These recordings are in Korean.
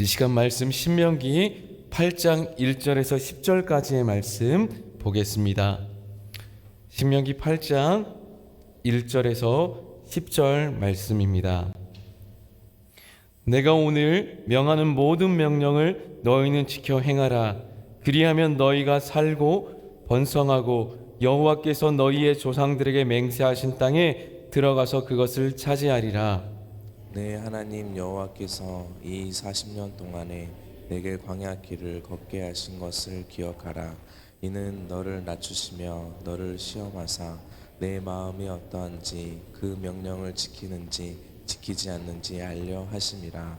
이 시간 말씀 신명기 8장 1절에서 10절까지의 말씀 보겠습니다. 신명기 8장 1절에서 10절 말씀입니다. 내가 오늘 명하는 모든 명령을 너희는 지켜 행하라. 그리하면 너희가 살고 번성하고 여호와께서 너희의 조상들에게 맹세하신 땅에 들어가서 그것을 차지하리라. 내 하나님 여호와께서 이 40년 동안에 내게 광야 길을 걷게 하신 것을 기억하라. 이는 너를 낮추시며 너를 시험하사 내 마음이 어떠한지 그 명령을 지키는지 지키지 않는지 알려 하심이라.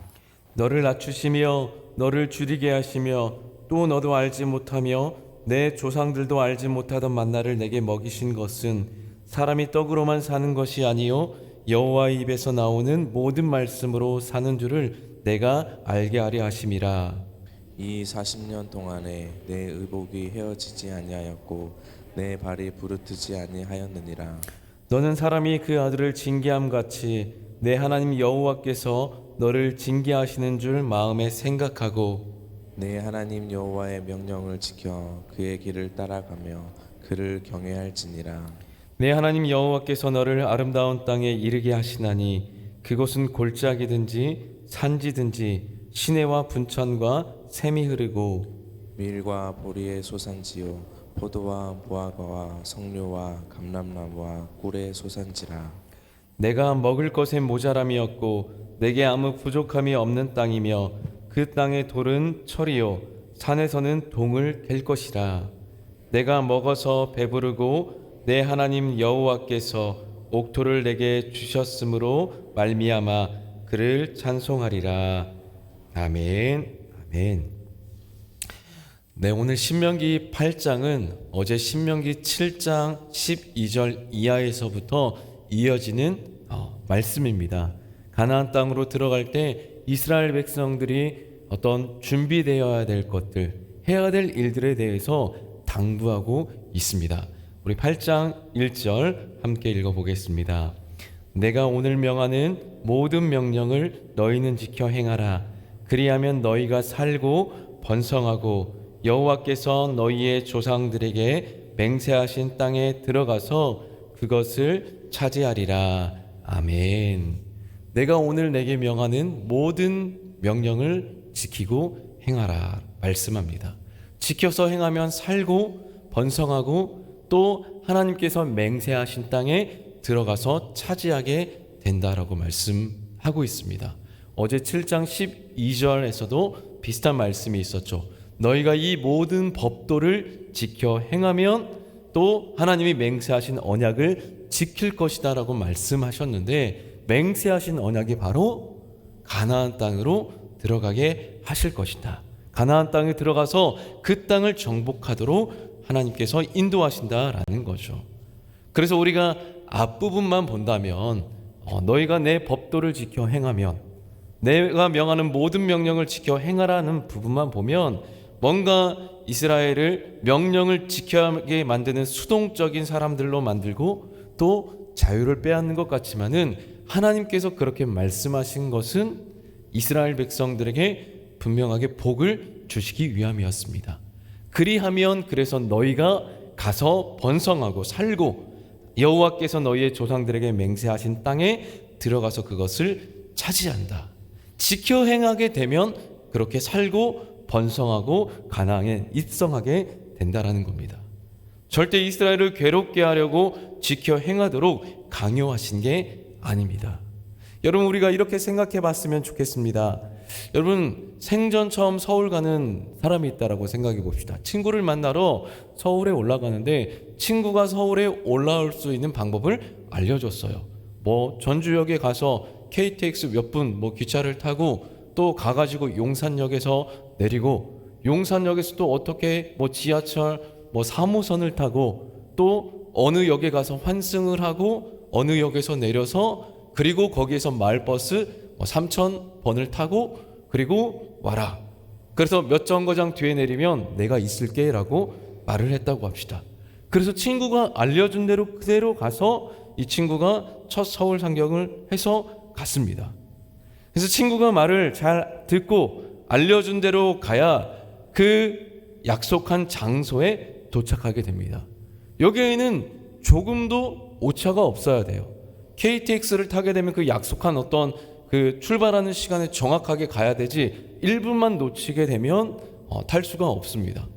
너를 낮추시며 너를 줄이게 하시며 또 너도 알지 못하며 내 조상들도 알지 못하던 만나를 내게 먹이신 것은 사람이 떡으로만 사는 것이 아니요 여호와의 입에서 나오는 모든 말씀으로 사는 줄을 내가 알게 하려 하심이라. 이 40년 동안에 내 의복이 헤어지지 아니하였고 내 발이 부르트지 아니하였느니라. 너는 사람이 그 아들을 징계함 같이 내 하나님 여호와께서 너를 징계하시는 줄 마음에 생각하고 내 하나님 여호와의 명령을 지켜 그의 길을 따라가며 그를 경외할지니라. 내 하나님 여호와께서 너를 아름다운 땅에 이르게 하시나니 그곳은 골짜기든지 산지든지 시내와 분천과 샘이 흐르고 밀과 보리의 소산지요 포도와 무화과와 석류와 감람나무와 꿀의 소산지라. 내가 먹을 것에 모자람이 없고 내게 아무 부족함이 없는 땅이며 그 땅의 돌은 철이요 산에서는 동을 갤 것이라. 내가 먹어서 배부르고 내 하나님 여호와께서 옥토를 내게 주셨으므로 말미암아 그를 찬송하리라. 아멘. 아멘. 네, 오늘 신명기 8장은 어제 신명기 7장 12절 이하에서부터 이어지는 말씀입니다. 가나안 땅으로 들어갈 때 이스라엘 백성들이 어떤 준비되어야 될 것들, 해야 될 일들에 대해서 당부하고 있습니다. 우리 8장 1절 함께 읽어보겠습니다. 내가 오늘 명하는 모든 명령을 너희는 지켜 행하라. 그리하면 너희가 살고 번성하고 여호와께서 너희의 조상들에게 맹세하신 땅에 들어가서 그것을 차지하리라. 아멘. 내가 오늘 내게 명하는 모든 명령을 지키고 행하라 말씀합니다. 지켜서 행하면 살고 번성하고 또 하나님께서 맹세하신 땅에 들어가서 차지하게 된다라고 말씀하고 있습니다. 어제 7장 12절에서도 비슷한 말씀이 있었죠. 너희가 이 모든 법도를 지켜 행하면 또 하나님이 맹세하신 언약을 지킬 것이다 라고 말씀하셨는데 맹세하신 언약이 바로 가나안 땅으로 들어가게 하실 것이다. 가나안 땅에 들어가서 그 땅을 정복하도록 하나님께서 인도하신다라는 거죠. 그래서 우리가 앞부분만 본다면 너희가 내 법도를 지켜 행하면 내가 명하는 모든 명령을 지켜 행하라는 부분만 보면 뭔가 이스라엘을 명령을 지켜야게 만드는 수동적인 사람들로 만들고 또 자유를 빼앗는 것 같지만은 하나님께서 그렇게 말씀하신 것은 이스라엘 백성들에게 분명하게 복을 주시기 위함이었습니다. 그리하면 그래서 너희가 가서 번성하고 살고 여호와께서 너희의 조상들에게 맹세하신 땅에 들어가서 그것을 차지한다. 지켜 행하게 되면 그렇게 살고 번성하고 가나안에 입성하게 된다라는 겁니다. 절대 이스라엘을 괴롭게 하려고 지켜 행하도록 강요하신 게 아닙니다. 여러분, 우리가 이렇게 생각해 봤으면 좋겠습니다. 여러분, 생전 처음 서울 가는 사람이 있다라고 생각해 봅시다. 친구를 만나러 서울에 올라가는데 친구가 서울에 올라올 수 있는 방법을 알려줬어요. 전주역에 가서 KTX 몇 분 기차를 타고 또 가가지고 용산역에서 내리고 용산역에서 또 어떻게 지하철 3호선을 타고 또 어느 역에 가서 환승을 하고 어느 역에서 내려서 그리고 거기에서 마을버스 3,000번을 타고 그리고 와라. 그래서 몇 정거장 뒤에 내리면 내가 있을게 라고 말을 했다고 합시다. 그래서 친구가 알려준 대로 그대로 가서 이 친구가 첫 서울 상경을 해서 갔습니다. 그래서 친구가 말을 잘 듣고 알려준 대로 가야 그 약속한 장소에 도착하게 됩니다. 여기에는 조금도 오차가 없어야 돼요. KTX를 타게 되면 그 약속한 어떤 그 출발하는 시간에 정확하게 가야 되지 1분만 놓치게 되면 탈 수가 없습니다.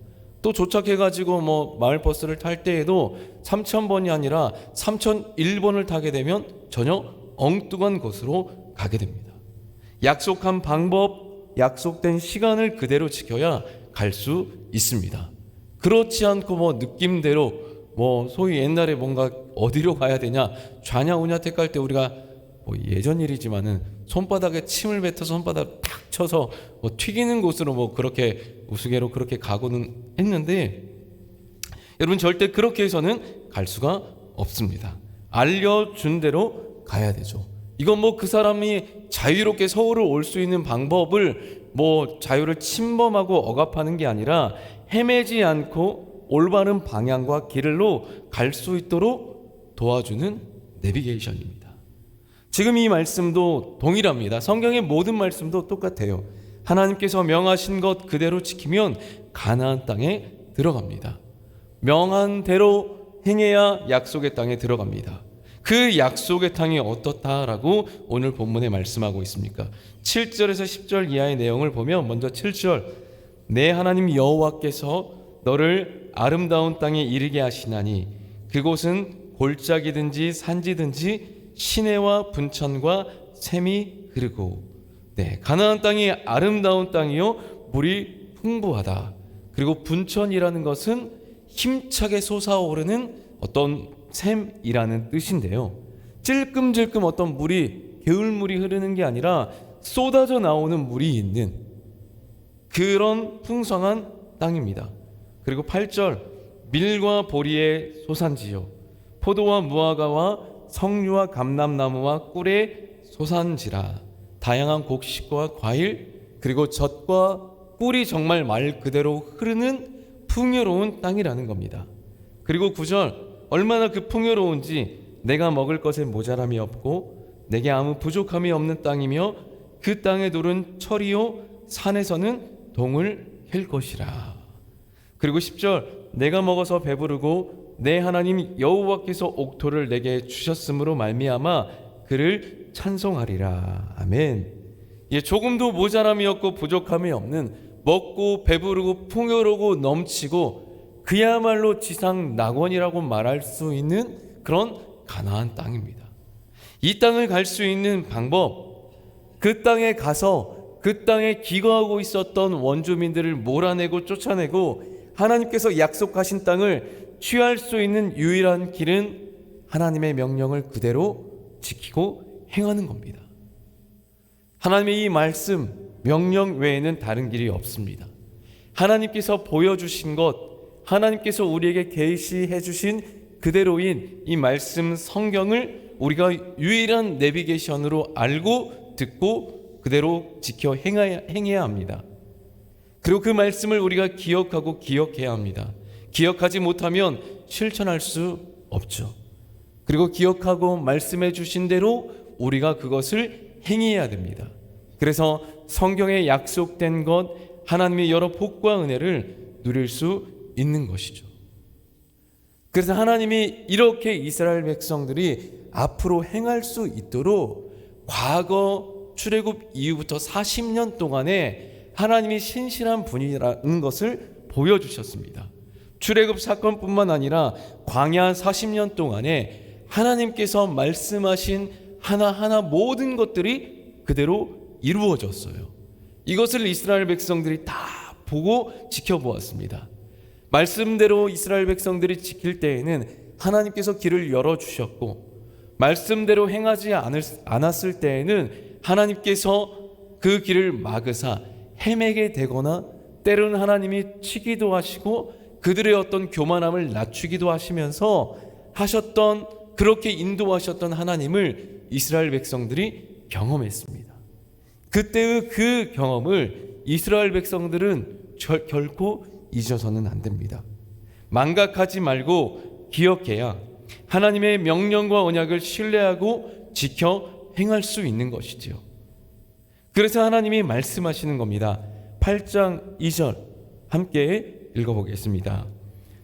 또 도착해가지고 마을버스를 탈 때에도 3000번이 아니라 3001번을 타게 되면 전혀 엉뚱한 곳으로 가게 됩니다. 약속한 방법, 약속된 시간을 그대로 지켜야 갈 수 있습니다. 그렇지 않고 느낌대로 소위 옛날에 뭔가 어디로 가야 되냐 좌냐우냐 택할 때 우리가 예전 일이지만은 손바닥에 침을 뱉어서 손바닥 탁 쳐서 튀기는 곳으로 그렇게 우스개로 그렇게 가고는 했는데, 여러분 절대 그렇게 해서는 갈 수가 없습니다. 알려준 대로 가야 되죠. 이건 그 사람이 자유롭게 서울을 올 수 있는 방법을 자유를 침범하고 억압하는 게 아니라 헤매지 않고 올바른 방향과 길로 갈 수 있도록 도와주는 내비게이션입니다. 지금 이 말씀도 동일합니다. 성경의 모든 말씀도 똑같아요. 하나님께서 명하신 것 그대로 지키면 가나안 땅에 들어갑니다. 명한 대로 행해야 약속의 땅에 들어갑니다. 그 약속의 땅이 어떻다라고 오늘 본문에 말씀하고 있습니까? 7절에서 10절 이하의 내용을 보면 먼저 7절, 내 하나님 여호와께서 너를 아름다운 땅에 이르게 하시나니 그곳은 골짜기든지 산지든지 시내와 분천과 샘이 흐르고, 가나안 땅이 아름다운 땅이요 물이 풍부하다. 그리고 분천이라는 것은 힘차게 솟아오르는 어떤 샘이라는 뜻인데요, 찔끔찔끔 어떤 물이 개울물이 흐르는 게 아니라 쏟아져 나오는 물이 있는 그런 풍성한 땅입니다. 그리고 8절, 밀과 보리의 소산지요 포도와 무화과와 석류와 감람나무와 꿀의 소산지라. 다양한 곡식과 과일 그리고 젖과 꿀이 정말 말 그대로 흐르는 풍요로운 땅이라는 겁니다. 그리고 9절, 얼마나 그 풍요로운지 내가 먹을 것에 모자람이 없고 내게 아무 부족함이 없는 땅이며 그 땅의 돌은 철이요 산에서는 동을 캘 것이라. 그리고 10절, 내가 먹어서 배부르고 내 하나님 여호와께서 옥토를 내게 주셨으므로 말미암아 그를 찬송하리라. 아멘. 조금도 모자람이 없고 부족함이 없는, 먹고 배부르고 풍요로고 넘치고 그야말로 지상 낙원이라고 말할 수 있는 그런 가나안 땅입니다. 이 땅을 갈 수 있는 방법, 그 땅에 가서 그 땅에 기거하고 있었던 원주민들을 몰아내고 쫓아내고 하나님께서 약속하신 땅을 취할 수 있는 유일한 길은 하나님의 명령을 그대로 지키고 행하는 겁니다. 하나님의 이 말씀, 명령 외에는 다른 길이 없습니다. 하나님께서 보여주신 것, 하나님께서 우리에게 계시해 주신 그대로인 이 말씀 성경을 우리가 유일한 내비게이션으로 알고 듣고 그대로 지켜 행해야 합니다. 그리고 그 말씀을 우리가 기억하고 기억해야 합니다. 기억하지 못하면 실천할 수 없죠. 그리고 기억하고 말씀해 주신 대로 우리가 그것을 행해야 됩니다. 그래서 성경에 약속된 것, 하나님의 여러 복과 은혜를 누릴 수 있는 것이죠. 그래서 하나님이 이렇게 이스라엘 백성들이 앞으로 행할 수 있도록 과거 출애굽 이후부터 40년 동안에 하나님이 신실한 분이라는 것을 보여주셨습니다. 출애굽 사건뿐만 아니라 광야 40년 동안에 하나님께서 말씀하신 하나하나 모든 것들이 그대로 이루어졌어요. 이것을 이스라엘 백성들이 다 보고 지켜보았습니다. 말씀대로 이스라엘 백성들이 지킬 때에는 하나님께서 길을 열어주셨고, 말씀대로 행하지 않았을 때에는 하나님께서 그 길을 막으사 헤매게 되거나 때로는 하나님이 치기도 하시고 그들의 어떤 교만함을 낮추기도 하시면서 하셨던, 그렇게 인도하셨던 하나님을 이스라엘 백성들이 경험했습니다. 그때의 그 경험을 이스라엘 백성들은 결코 잊어서는 안 됩니다. 망각하지 말고 기억해야 하나님의 명령과 언약을 신뢰하고 지켜 행할 수 있는 것이지요. 그래서 하나님이 말씀하시는 겁니다. 8장 2절 함께 읽어보겠습니다.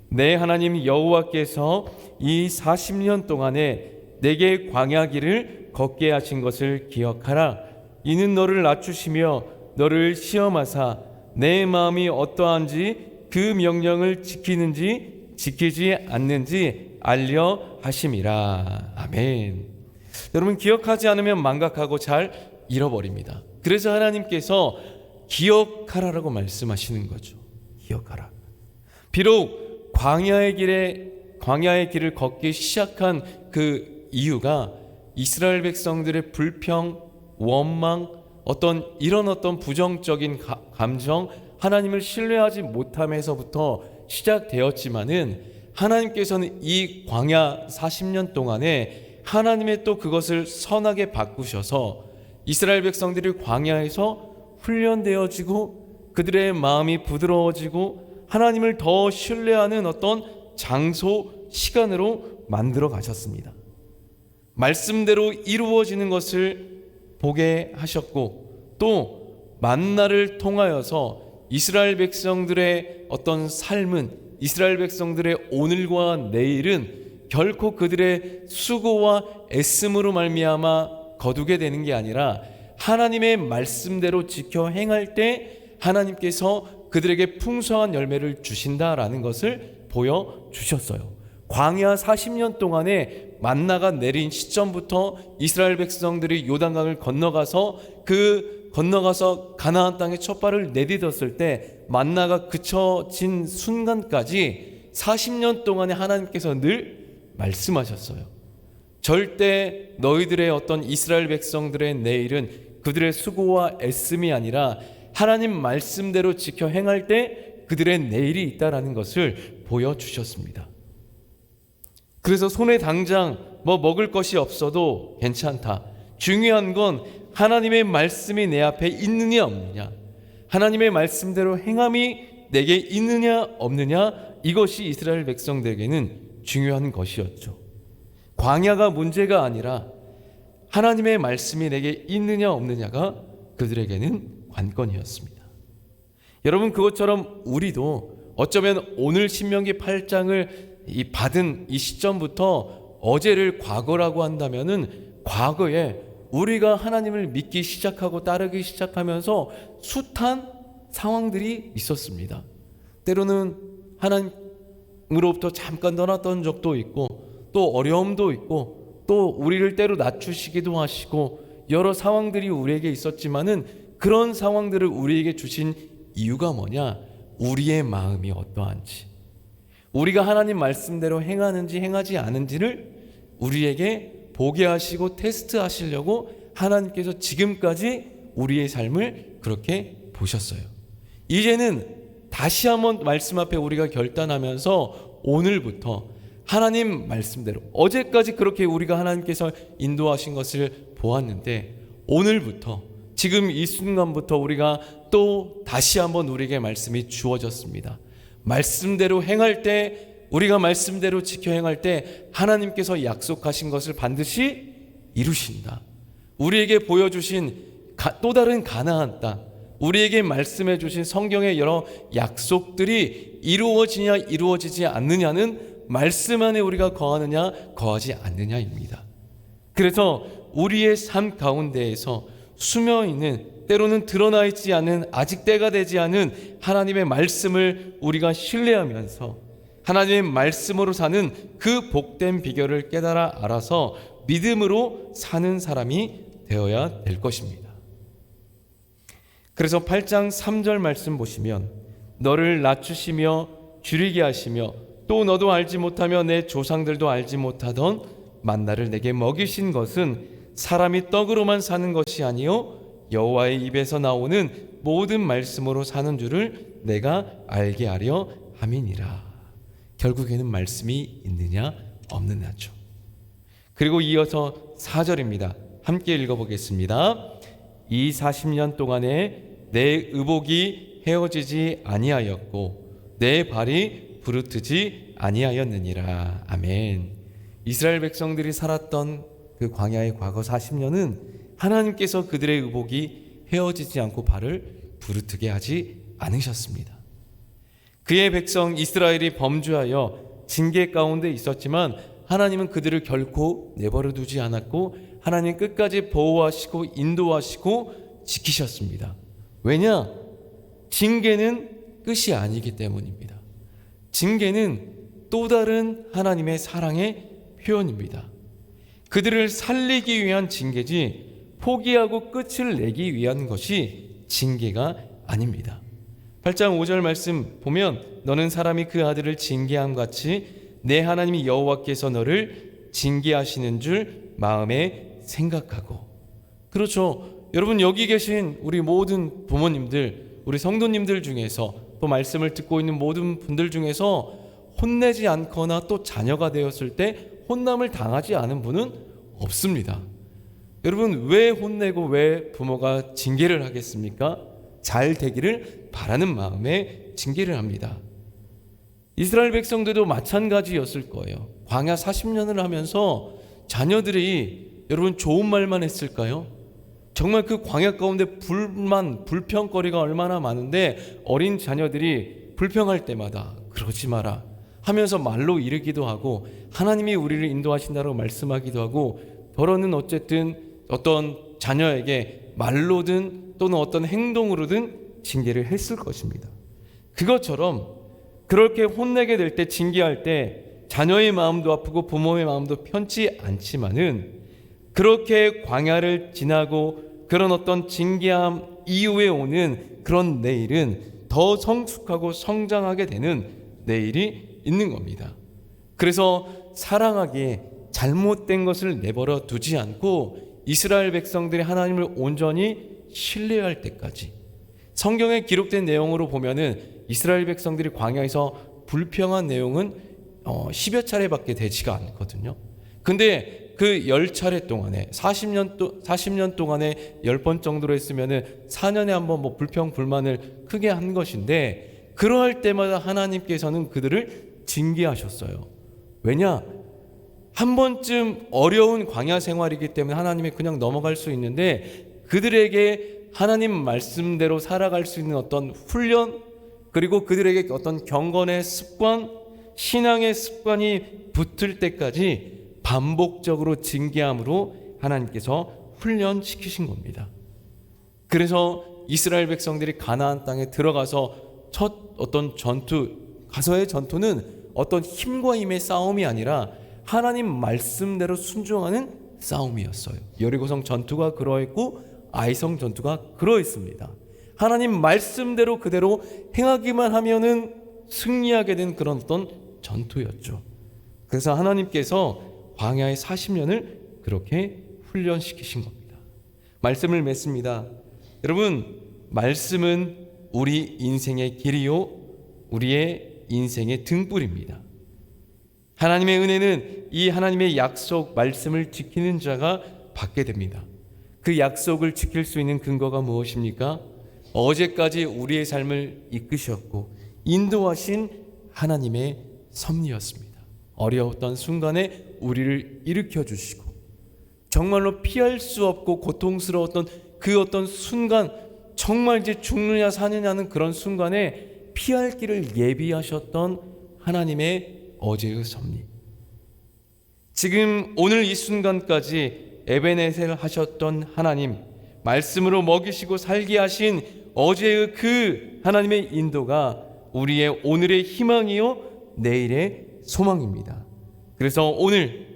내 하나님 여호와께서 이 40년 동안에 내게 광야길을 걷게 하신 것을 기억하라. 이는 너를 낮추시며 너를 시험하사 내 마음이 어떠한지 그 명령을 지키는지 지키지 않는지 알려 하심이라. 아멘. 여러분, 기억하지 않으면 망각하고 잘 잃어버립니다. 그래서 하나님께서 기억하라라고 말씀하시는 거죠. 기억하라. 비록 광야의 길을 걷기 시작한 그 이유가 이스라엘 백성들의 불평, 원망, 이런 부정적인 감정, 하나님을 신뢰하지 못함에서부터 시작되었지만은 하나님께서는 이 광야 40년 동안에 하나님의 또 그것을 선하게 바꾸셔서 이스라엘 백성들이 광야에서 훈련되어지고 그들의 마음이 부드러워지고 하나님을 더 신뢰하는 장소, 시간으로 만들어 가셨습니다. 말씀대로 이루어지는 것을 보게 하셨고, 또 만나를 통하여서 이스라엘 백성들의 삶은, 이스라엘 백성들의 오늘과 내일은 결코 그들의 수고와 애씀으로 말미암아 거두게 되는 게 아니라 하나님의 말씀대로 지켜 행할 때 하나님께서 그들에게 풍성한 열매를 주신다라는 것을 보여주셨어요. 광야 40년 동안에 만나가 내린 시점부터 이스라엘 백성들이 요단강을 건너가서 가나안 땅에 첫 발을 내딛었을 때 만나가 그쳐진 순간까지 40년 동안에 하나님께서 늘 말씀하셨어요. 절대 너희들의 이스라엘 백성들의 내일은 그들의 수고와 애씀이 아니라 하나님 말씀대로 지켜 행할 때 그들의 내일이 있다라는 것을 보여주셨습니다. 그래서 손에 당장 먹을 것이 없어도 괜찮다. 중요한 건 하나님의 말씀이 내 앞에 있느냐 없느냐, 하나님의 말씀대로 행함이 내게 있느냐 없느냐, 이것이 이스라엘 백성들에게는 중요한 것이었죠. 광야가 문제가 아니라 하나님의 말씀이 내게 있느냐 없느냐가 그들에게는 관건이었습니다. 여러분, 그것처럼 우리도 어쩌면 오늘 신명기 8장을 받은 이 시점부터 어제를 과거라고 한다면은 과거에 우리가 하나님을 믿기 시작하고 따르기 시작하면서 숱한 상황들이 있었습니다. 때로는 하나님으로부터 잠깐 떠났던 적도 있고, 또 어려움도 있고, 또 우리를 때로 낮추시기도 하시고, 여러 상황들이 우리에게 있었지만은 그런 상황들을 우리에게 주신 이유가 뭐냐? 우리의 마음이 어떠한지, 우리가 하나님 말씀대로 행하는지 행하지 않은지를 우리에게 보게 하시고 테스트하시려고 하나님께서 지금까지 우리의 삶을 그렇게 보셨어요. 이제는 다시 한번 말씀 앞에 우리가 결단하면서 오늘부터 하나님 말씀대로, 어제까지 그렇게 우리가 하나님께서 인도하신 것을 보았는데 오늘부터, 지금 이 순간부터 우리가 또 다시 한번 우리에게 말씀이 주어졌습니다. 말씀대로 행할 때, 우리가 말씀대로 지켜 행할 때 하나님께서 약속하신 것을 반드시 이루신다. 우리에게 보여주신 또 다른 가나안 땅, 우리에게 말씀해 주신 성경의 여러 약속들이 이루어지냐 이루어지지 않느냐는 말씀 안에 우리가 거하느냐 거하지 않느냐입니다. 그래서 우리의 삶 가운데에서 스며있는, 때로는 드러나 있지 않은, 아직 때가 되지 않은 하나님의 말씀을 우리가 신뢰하면서 하나님의 말씀으로 사는 그 복된 비결을 깨달아 알아서 믿음으로 사는 사람이 되어야 될 것입니다. 그래서 8장 3절 말씀 보시면, 너를 낮추시며 줄이게 하시며 또 너도 알지 못하며 내 조상들도 알지 못하던 만나를 내게 먹이신 것은 사람이 떡으로만 사는 것이 아니요 여호와의 입에서 나오는 모든 말씀으로 사는 줄을 내가 알게 하려 함이니라. 결국에는 말씀이 있느냐 없느냐죠. 그리고 이어서 4절입니다. 함께 읽어보겠습니다. 이 40년 동안에 내 의복이 헤어지지 아니하였고 내 발이 부르트지 아니하였느니라. 아멘. 이스라엘 백성들이 살았던 그 광야의 과거 40년은 하나님께서 그들의 의복이 헤어지지 않고 발을 부르트게 하지 않으셨습니다. 그의 백성 이스라엘이 범죄하여 징계 가운데 있었지만 하나님은 그들을 결코 내버려 두지 않았고 하나님 끝까지 보호하시고 인도하시고 지키셨습니다. 왜냐? 징계는 끝이 아니기 때문입니다. 징계는 또 다른 하나님의 사랑의 표현입니다. 그들을 살리기 위한 징계지 포기하고 끝을 내기 위한 것이 징계가 아닙니다. 8장 5절 말씀 보면 너는 사람이 그 아들을 징계함 같이 내 하나님이 여호와께서 너를 징계하시는 줄 마음에 생각하고. 그렇죠. 여러분, 여기 계신 우리 모든 부모님들, 우리 성도님들 중에서 또 말씀을 듣고 있는 모든 분들 중에서 혼내지 않거나 또 자녀가 되었을 때 혼남을 당하지 않은 분은 없습니다. 여러분, 왜 혼내고 왜 부모가 징계를 하겠습니까? 잘 되기를 바라는 마음에 징계를 합니다. 이스라엘 백성들도 마찬가지였을 거예요. 광야 40년을 하면서 자녀들이 여러분 좋은 말만 했을까요? 정말 그 광야 가운데 불평거리가 얼마나 많은데 어린 자녀들이 불평할 때마다 그러지 마라 하면서 말로 이르기도 하고 하나님이 우리를 인도하신다고 말씀하기도 하고 더러는 어쨌든 어떤 자녀에게 말로든 또는 어떤 행동으로든 징계를 했을 것입니다. 그것처럼 그렇게 혼내게 될 때, 징계할 때 자녀의 마음도 아프고 부모의 마음도 편치 않지만은 그렇게 광야를 지나고 그런 어떤 징계함 이후에 오는 그런 내일은 더 성숙하고 성장하게 되는 내일이 있는 겁니다. 그래서 사랑하기에 잘못된 것을 내버려 두지 않고 이스라엘 백성들이 하나님을 온전히 신뢰할 때까지, 성경에 기록된 내용으로 보면은 이스라엘 백성들이 광야에서 불평한 내용은 10여 차례밖에 되지가 않거든요. 근데 그 10차례 동안에 40년 동안에 10번 정도로 했으면은 4년에 한 번 뭐 불평 불만을 크게 한 것인데 그러할 때마다 하나님께서는 그들을 징계하셨어요. 왜냐? 한 번쯤 어려운 광야 생활이기 때문에 하나님이 그냥 넘어갈 수 있는데 그들에게 하나님 말씀대로 살아갈 수 있는 어떤 훈련, 그리고 그들에게 어떤 경건의 습관, 신앙의 습관이 붙을 때까지 반복적으로 징계함으로 하나님께서 훈련시키신 겁니다. 그래서 이스라엘 백성들이 가나안 땅에 들어가서 첫 어떤 가서의 전투는 어떤 힘과 힘의 싸움이 아니라 하나님 말씀대로 순종하는 싸움이었어요. 여리고성 전투가 그러했고 아이성 전투가 그러했습니다. 하나님 말씀대로 그대로 행하기만 하면은 승리하게 된 그런 어떤 전투였죠. 그래서 하나님께서 광야의 40년을 그렇게 훈련시키신 겁니다. 말씀을 맺습니다. 여러분, 말씀은 우리 인생의 길이요, 우리의 인생의 등불입니다. 하나님의 은혜는 이 하나님의 약속 말씀을 지키는 자가 받게 됩니다. 그 약속을 지킬 수 있는 근거가 무엇입니까? 어제까지 우리의 삶을 이끄셨고 인도하신 하나님의 섭리였습니다. 어려웠던 순간에 우리를 일으켜 주시고 정말로 피할 수 없고 고통스러웠던 그 어떤 순간, 정말 이제 죽느냐 사느냐는 그런 순간에 피할 길을 예비하셨던 하나님의 어제의 섭리, 지금 오늘 이 순간까지 에베네셀 하셨던 하나님, 말씀으로 먹이시고 살게 하신 어제의 그 하나님의 인도가 우리의 오늘의 희망이요 내일의 소망입니다. 그래서 오늘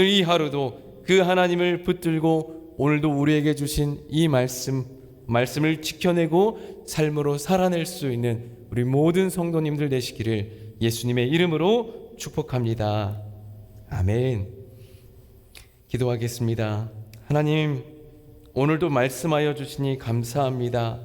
이 하루도 그 하나님을 붙들고 오늘도 우리에게 주신 이 말씀을 지켜내고 삶으로 살아낼 수 있는 우리 모든 성도님들 되시기를 예수님의 이름으로 축복합니다. 아멘. 기도하겠습니다. 하나님, 오늘도 말씀하여 주시니 감사합니다.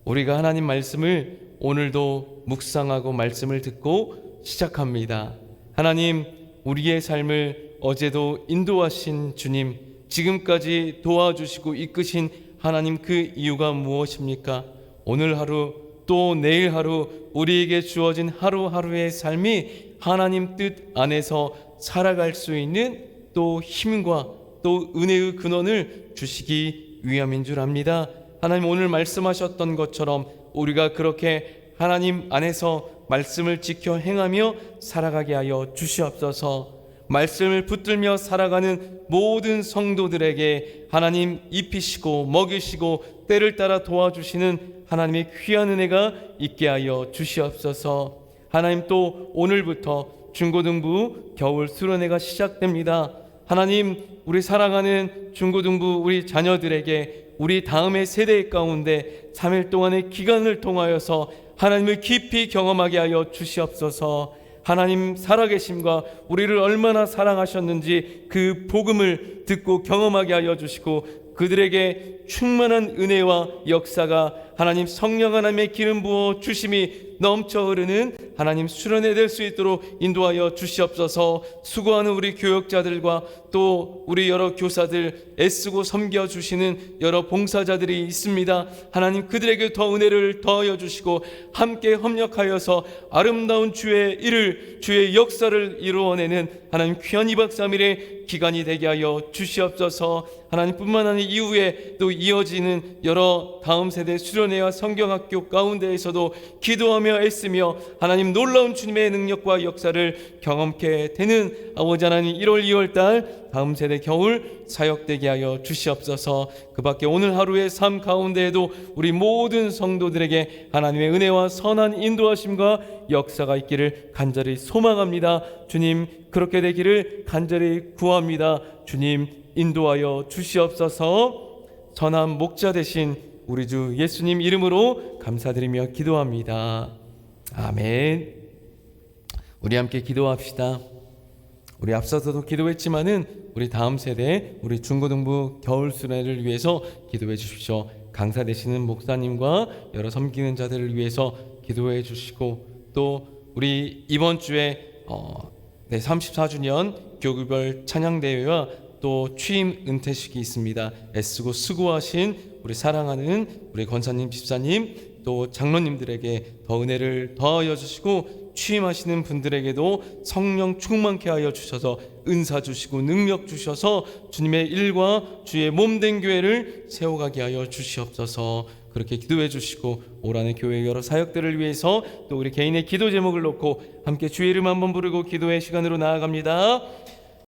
우리가 하나님 말씀을 오늘도 묵상하고 말씀을 듣고 시작합니다. 하나님, 우리의 삶을 어제도 인도하신 주님, 지금까지 도와주시고 이끄신 하나님, 그 이유가 무엇입니까? 오늘 하루 또 내일 하루 우리에게 주어진 하루하루의 삶이 하나님 뜻 안에서 살아갈 수 있는 또 힘과 또 은혜의 근원을 주시기 위함인 줄 압니다. 하나님 오늘 말씀하셨던 것처럼 우리가 그렇게 하나님 안에서 말씀을 지켜 행하며 살아가게 하여 주시옵소서. 말씀을 붙들며 살아가는 모든 성도들에게 하나님 입히시고 먹이시고 때를 따라 도와주시는 하나님의 귀한 은혜가 있게 하여 주시옵소서. 하나님 또 오늘부터 중고등부 겨울 수련회가 시작됩니다. 하나님 우리 사랑하는 중고등부 우리 자녀들에게 우리 다음의 세대 가운데 3일 동안의 기간을 통하여서 하나님을 깊이 경험하게 하여 주시옵소서. 하나님 살아계심과 우리를 얼마나 사랑하셨는지 그 복음을 듣고 경험하게 하여 주시고 그들에게 충만한 은혜와 역사가 하나님 성령 하나님의 기름 부어 주심이 넘쳐 흐르는 하나님 수련회 될 수 있도록 인도하여 주시옵소서. 수고하는 우리 교역자들과 또 우리 여러 교사들 애쓰고 섬겨주시는 여러 봉사자들이 있습니다. 하나님 그들에게 더 은혜를 더하여 주시고 함께 협력하여서 아름다운 주의 일을 주의 역사를 이루어내는 하나님 귀한 2박 3일의 기간이 되게 하여 주시옵소서. 하나님뿐만 아니라 이후에 또 이어지는 여러 다음 세대 수련회와 성경학교 가운데에서도 기도하며 애쓰며 하나님 놀라운 주님의 능력과 역사를 경험케 되는 아버지 하나님 1월 2월달 다음 세대 겨울 사역되게 하여 주시옵소서. 그 밖에 오늘 하루의 삶 가운데에도 우리 모든 성도들에게 하나님의 은혜와 선한 인도하심과 역사가 있기를 간절히 소망합니다. 주님 그렇게 되기를 간절히 구합니다. 주님 인도하여 주시옵소서. 선한 목자 되신 우리 주 예수님 이름으로 감사드리며 기도합니다. 아멘. 우리 함께 기도합시다. 우리 앞서서도 기도했지만은 우리 다음 세대 우리 중고등부 겨울 수련회를 위해서 기도해 주십시오. 강사 되시는 목사님과 여러 섬기는 자들을 위해서 기도해 주시고 또 우리 이번 주에 34주년 교구별 찬양대회와 또 취임 은퇴식이 있습니다. 애쓰고 수고하신 우리 사랑하는 우리 권사님, 집사님 또 장로님들에게 더 은혜를 더하여 주시고 취임하시는 분들에게도 성령 충만케 하여 주셔서 은사 주시고 능력 주셔서 주님의 일과 주의 몸된 교회를 세워가게 하여 주시옵소서. 그렇게 기도해 주시고 올 한해 교회 여러 사역들을 위해서 또 우리 개인의 기도 제목을 놓고 함께 주의 이름 한번 부르고 기도의 시간으로 나아갑니다.